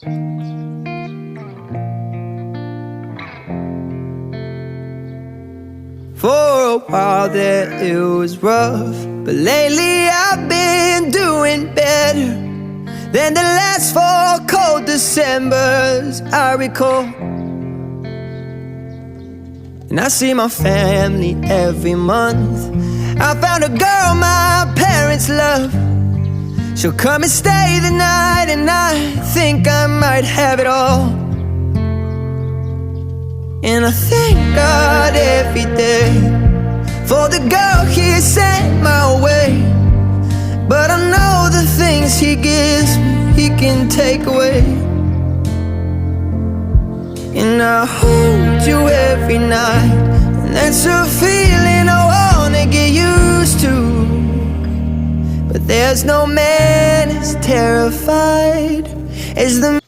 For a while there it was rough, but lately I've been doing better than the last 4 cold Decembers I recall. And I see my family every month. I found a girl my parents love. She'll come and stay the night, and I think I might have it all. And I thank God every day for the girl He sent my way. But I know the things He gives me, He can take away. And I hold you every night, and that's a feeling I wanna get used to. But there's no man as terrified as the